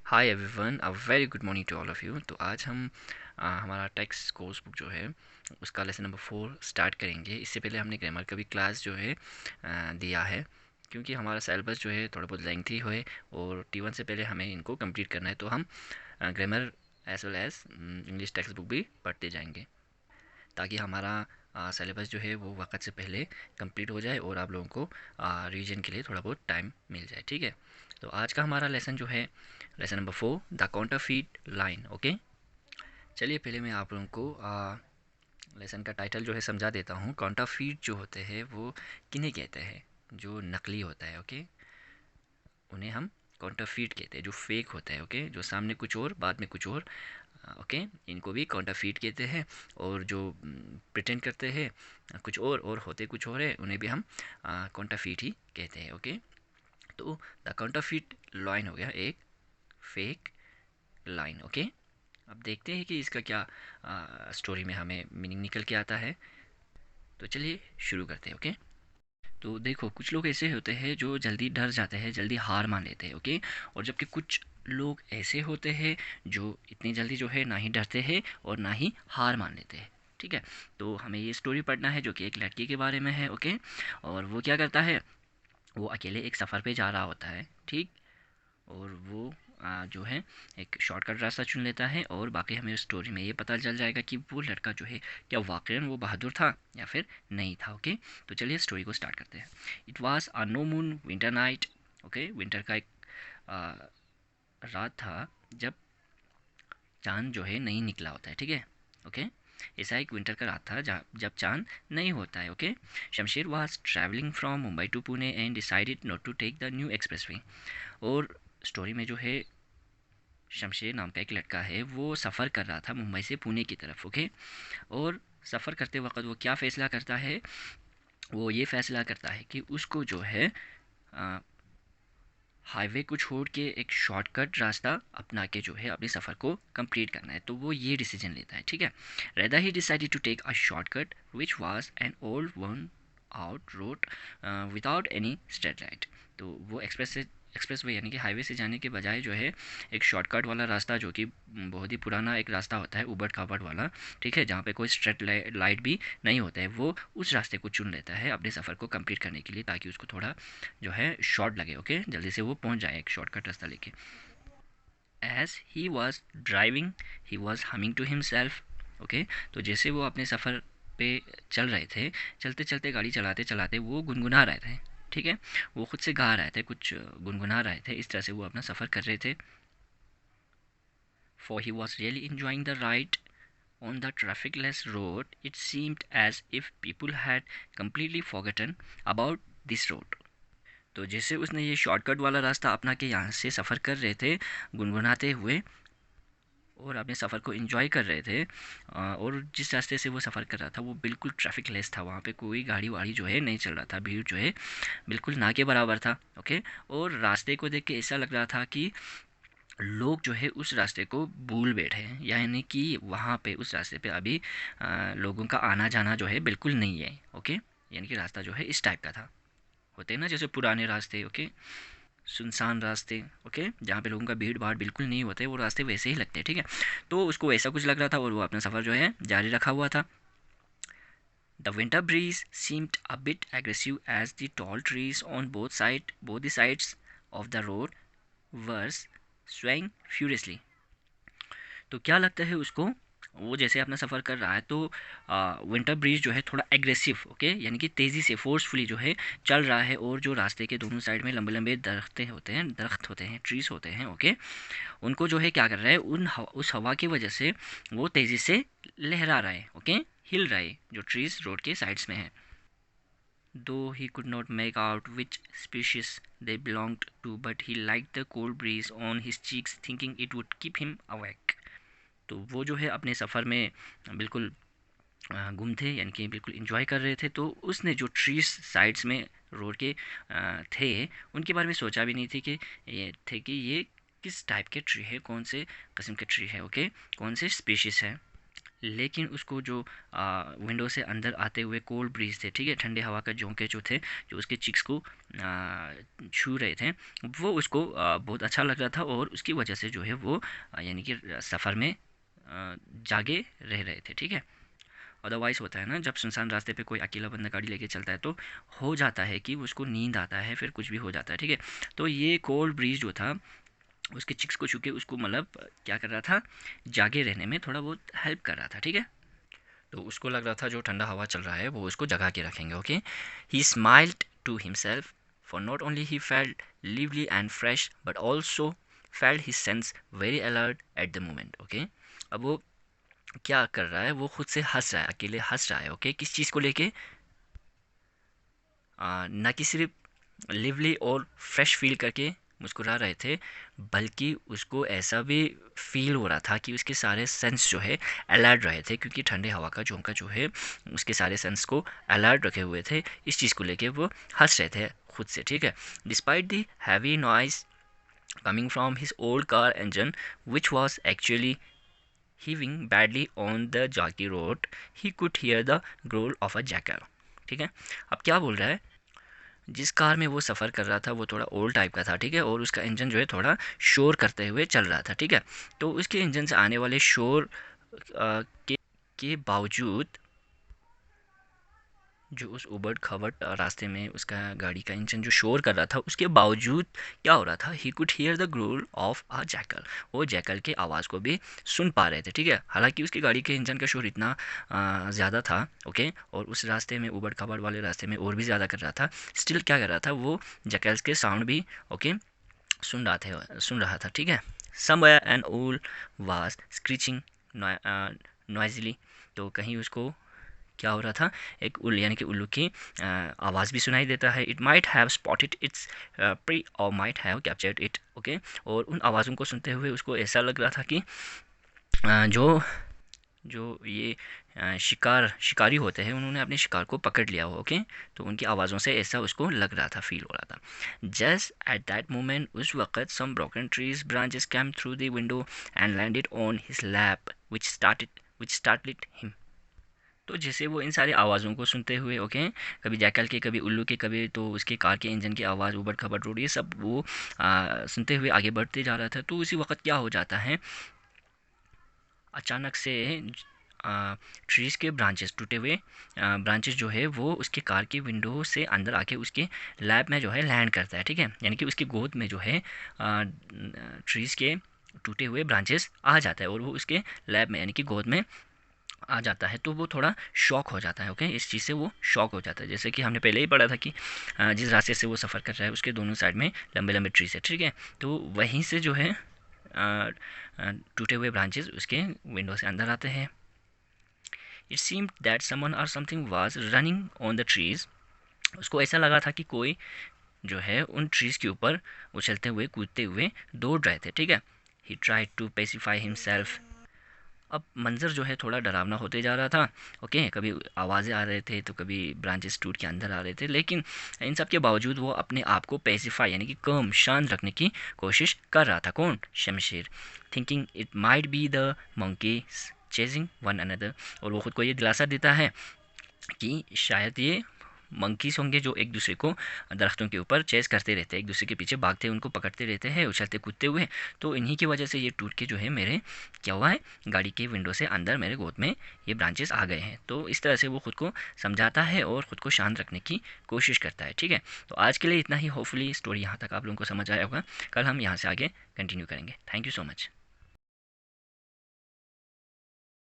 Hi everyone, a very good morning to all of you. तो आज हम हमारा टेक्स्ट कोर्स बुक जो है उसका लेसन नंबर 4 स्टार्ट करेंगे। इससे पहले हमने ग्रामर का भी क्लास जो है दिया है, क्योंकि हमारा सिलेबस जो है थोड़ा बहुत लेंथी है और T1 से पहले हमें इनको कंप्लीट करना है। तो हम grammar as well as English text book भी पढ़ते जाएंगे, ताकि हमारा सिलेबस जो है वो वक्त से पहले कंप्लीट हो जाए और आप लोगों को रिवीजन के लिए थोड़ा बहुत टाइम मिल जाए। ठीक है, तो आज का हमारा लेसन जो है lesson number 4, the counterfeit line. Okay, चलिए पहले मैं आप लोगों को लेसन का टाइटल जो है समझा देता हूँ। काउंटरफीट जो होते हैं वो किन्हें कहते हैं? जो नकली होता है। ओके, उन्हें हम काउंटरफीट कहते हैं। जो फेक होता है, ओके, जो सामने कुछ और बाद में कुछ और, ओके, इनको भी काउंटरफीट कहते हैं। और जो प्रिटेंड करते हैं कुछ और होते कुछ और है, उन्हें भी हम काउंटरफीट ही कहते हैं। ओके, तो द काउंटरफीट लाइन हो गया एक फेक लाइन। ओके, अब देखते हैं कि इसका क्या स्टोरी में हमें मीनिंग निकल के आता है। तो चलिए शुरू करते हैं। ओके, तो देखो, कुछ लोग ऐसे होते हैं जो जल्दी डर जाते हैं, जल्दी हार मान लेते हैं। ओके, और जबकि कुछ लोग ऐसे होते हैं जो इतनी जल्दी जो है ना ही डरते हैं और ना ही हार मान लेते हैं। ठीक है, तो हमें ये स्टोरी पढ़ना है जो कि एक लड़की के बारे में है। ओके, और वो क्या करता है, वो अकेले एक सफ़र पे जा रहा होता है। ठीक, और वो जो है एक शॉर्टकट रास्ता चुन लेता है, और बाकी हमें उस स्टोरी में ये पता चल जाएगा कि वो लड़का जो है क्या वाकई वो बहादुर था या फिर नहीं था। ओके, तो चलिए स्टोरी को स्टार्ट करते हैं। It was a no moon winter night. Okay, winter का एक आ, रात था जब चांद जो है नहीं निकला होता है। ठीक है, ओके, ऐसा एक विंटर का रात था जब चांद नहीं होता है। Okay, Shamsher was travelling from Mumbai to Pune and decided not to take the new expressway. और स्टोरी में जो है शमशेर नाम का एक लड़का है, वो सफ़र कर रहा था मुंबई से पुणे की तरफ। ओके, और सफ़र करते वक्त वो क्या फ़ैसला करता है, वो ये फ़ैसला करता है कि उसको जो है हाईवे को छोड़ के एक शॉर्टकट रास्ता अपना के जो है अपने सफ़र को कंप्लीट करना है। तो वो ये डिसीजन लेता है। ठीक है, rather he decided to take a shortcut which was an old one out road without any street light. तो वो एक्सप्रेस वे यानी कि हाईवे से जाने के बजाय जो है एक शॉर्टकट वाला रास्ता, जो कि बहुत ही पुराना एक रास्ता होता है, उबड़ खाबड़ वाला, ठीक है, जहाँ पे कोई स्ट्रेट लाइट भी नहीं होता है, वो उस रास्ते को चुन लेता है अपने सफ़र को कंप्लीट करने के लिए, ताकि उसको थोड़ा जो है शॉर्ट लगे। ओके, जल्दी से वो पहुंच जाए एक शॉर्टकट रास्ता लेके। As he was driving he was humming to himself. Okay, तो जैसे वो अपने सफ़र पे चल रहे थे, चलते चलते गाड़ी चलाते चलाते वो गुनगुना रहे थे। ठीक है, वो खुद से गा रहे थे, कुछ गुनगुना रहे थे, इस तरह से वो अपना सफ़र कर रहे थे। For he was really enjoying the ride on the trafficless road. It seemed as if people had completely forgotten about this road. तो जैसे उसने ये शॉर्टकट वाला रास्ता अपना के यहाँ से सफ़र कर रहे थे गुनगुनाते हुए, और अपने सफ़र को एंजॉय कर रहे थे, और जिस रास्ते से वो सफ़र कर रहा था वो बिल्कुल ट्रैफिक लेस था, वहाँ पे कोई गाड़ी वाड़ी जो है नहीं चल रहा था, भीड़ जो है बिल्कुल ना के बराबर था। ओके, और रास्ते को देख के ऐसा लग रहा था कि लोग जो है उस रास्ते को भूल बैठे हैं, यानी कि वहाँ पे उस रास्ते पे अभी लोगों का आना जाना जो है बिल्कुल नहीं है। ओके, यानी कि रास्ता जो है इस टाइप का था, होते हैं ना जैसे पुराने रास्ते। ओके, सुनसान रास्ते, ओके, जहाँ पे लोगों का भीड़ भाड़ बिल्कुल नहीं होते, वो रास्ते वैसे ही लगते हैं। ठीक है, तो उसको वैसा कुछ लग रहा था और वो अपना सफ़र जो है जारी रखा हुआ था। The winter breeze seemed a bit aggressive as the tall trees on both the sides of the road were swaying furiously। तो क्या लगता है उसको, वो जैसे अपना सफ़र कर रहा है तो विंटर ब्रीज जो है थोड़ा एग्रेसिव, ओके, यानी कि तेज़ी से फोर्सफुली जो है चल रहा है, और जो रास्ते के दोनों साइड में लंबे लंबे दरख्त होते हैं, ट्रीज होते हैं, ओके, उनको जो है क्या कर रहा है, उस हवा की वजह से वो तेज़ी से लहरा रहा है, ओके, हिल रहा है, जो ट्रीज रोड के साइड्स में है। Though he could not make out which species they belonged to, but he liked the cold breeze on his cheeks, thinking it would keep him awake. तो वो जो है अपने सफ़र में बिल्कुल गुम थे, यानी कि बिल्कुल इंजॉय कर रहे थे। तो उसने जो ट्रीज साइड्स में रोड के थे, उनके बारे में सोचा भी नहीं थी कि ये किस टाइप के ट्री है, कौन से किस्म के ट्री है, ओके, कौन से स्पीशीज़ है। लेकिन उसको जो विंडो से अंदर आते हुए कोल्ड ब्रीज थे, ठीक है, ठंडे हवा का झोंके जो थे, जो उसके चिक्स को छू रहे थे, वो उसको बहुत अच्छा लग रहा था, और उसकी वजह से जो है वो यानी कि सफ़र में जागे रह रहे थे, ठीक है। अदरवाइज़ होता है ना, जब सुनसान रास्ते पे कोई अकेला बंदा गाड़ी लेके चलता है तो हो जाता है कि उसको नींद आता है, फिर कुछ भी हो जाता है, ठीक है। तो ये कोल्ड ब्रीज जो था उसके चिक्स को छू के उसको मतलब क्या कर रहा था, जागे रहने में थोड़ा बहुत हेल्प कर रहा था, ठीक है। तो उसको लग रहा था जो ठंडा हवा चल रहा है वो उसको जगा के रखेंगे, okay. He smiled to himself, for not only he felt lively and fresh but also felt his sense very alert at the moment, okay. अब वो क्या कर रहा है, वो खुद से हंस रहा है, अकेले हंस रहा है, ओके। किस चीज़ को लेके, ना कि सिर्फ लिवली और फ्रेश फील करके मुस्कुरा रहे थे, बल्कि उसको ऐसा भी फील हो रहा था कि उसके सारे सेंस जो है अलर्ट रहे थे, क्योंकि ठंडे हवा का झोंका जो है उसके सारे सेंस को अलर्ट रखे हुए थे। इस चीज़ को लेके वो हंस रहे थे खुद से, ठीक है। Despite the heavy noise coming from his old car engine which was actually heaving badly on the jockey road, he could hear the growl of a jackal, ठीक है। अब क्या बोल रहा है, जिस कार में वो सफ़र कर रहा था वो थोड़ा ओल्ड टाइप का था, ठीक है, और उसका इंजन जो है थोड़ा शोर करते हुए चल रहा था, ठीक है। तो उसके इंजन से आने वाले शोर के बावजूद, जो उस उबड़ खाबड़ रास्ते में उसका गाड़ी का इंजन जो शोर कर रहा था, उसके बावजूद क्या हो रहा था, he could hear the growl of a jackal, वो जैकल के आवाज़ को भी सुन पा रहे थे, ठीक है। हालांकि उसकी गाड़ी के इंजन का शोर इतना ज़्यादा था, ओके, और उस रास्ते में उबड़ खाबड़ वाले रास्ते में और भी ज़्यादा कर रहा था, स्टिल क्या कर रहा था वो, जैकल्स के साउंड भी, ओके, सुन रहा था, ठीक है। समवेयर एन ओल वाज स्क्रीचिंग नॉइजली, तो कहीं उसको क्या हो रहा था, एक उल यानी कि उल्लू की आवाज़ भी सुनाई देता है। It might have spotted its prey और might have captured it, okay. और उन आवाज़ों को सुनते हुए उसको ऐसा लग रहा था कि जो जो ये शिकारी होते हैं उन्होंने अपने शिकार को पकड़ लिया हो, ओके। तो उनकी आवाज़ों से ऐसा उसको लग रहा था, फील हो रहा था। जस्ट एट दैट मोमेंट, उस वक़्त some broken trees branches came through the window and landed on his lap which startled him. तो जैसे वो इन सारी आवाज़ों को सुनते हुए, ओके, कभी जैकल के, कभी उल्लू के, कभी तो उसके कार के इंजन की आवाज़, ऊबड़ खाबड़ रोड, ये सब वो सुनते हुए आगे बढ़ते जा रहा था। तो उसी वक्त क्या हो जाता है, अचानक से ट्रीज़ के ब्रांचेस, टूटे हुए ब्रांचेस जो है वो उसके कार की विंडो से अंदर आके उसके लैब में जो है लैंड करता है, ठीक है। यानी कि उसकी गोद में जो है ट्रीज़ के टूटे हुए ब्रांचेस आ जाता है, और वो उसके लैब में यानी कि गोद में आ जाता है। तो वो थोड़ा शॉक हो जाता है, ओके, इस चीज़ से वो शॉक हो जाता है। जैसे कि हमने पहले ही पढ़ा था कि जिस रास्ते से वो सफ़र कर रहा है उसके दोनों साइड में लंबे लंबे ट्रीज है, ठीक है। तो वहीं से जो है टूटे हुए ब्रांचेस उसके विंडो से अंदर आते हैं। इट सीम्ड दैट समवन और something was running on the trees, उसको ऐसा लगा था कि कोई जो है उन ट्रीज़ के ऊपर उछलते हुए कूदते हुए दौड़ रहे थे, ठीक है। He tried to pacify himself, अब मंज़र जो है थोड़ा डरावना होते जा रहा था, ओके। कभी आवाज़ें आ रहे थे तो कभी ब्रांचेस टूट के अंदर आ रहे थे, लेकिन इन सब के बावजूद वो अपने आप को पेसिफाई यानी कि कम शांत रखने की कोशिश कर रहा था। कौन, Shamsher. Thinking it might be the monkey chasing one another, और वो ख़ुद को ये दिलासा देता है कि शायद ये मंकीस होंगे जो एक दूसरे को दरख्तों के ऊपर चेस करते रहते हैं, एक दूसरे के पीछे भागते उनको पकड़ते रहते हैं, उछलते कूदते हुए। तो इन्हीं की वजह से ये टूट के जो है मेरे क्या हुआ है, गाड़ी के विंडो से अंदर मेरे गोद में ये ब्रांचेस आ गए हैं। तो इस तरह से वो खुद को समझाता है और ख़ुद को शांत रखने की कोशिश करता है, ठीक है। तो आज के लिए इतना ही। होपफुली स्टोरी यहाँ तक आप लोगों को समझ आया होगा। कल हम यहाँ से आगे कंटिन्यू करेंगे। Thank you so much.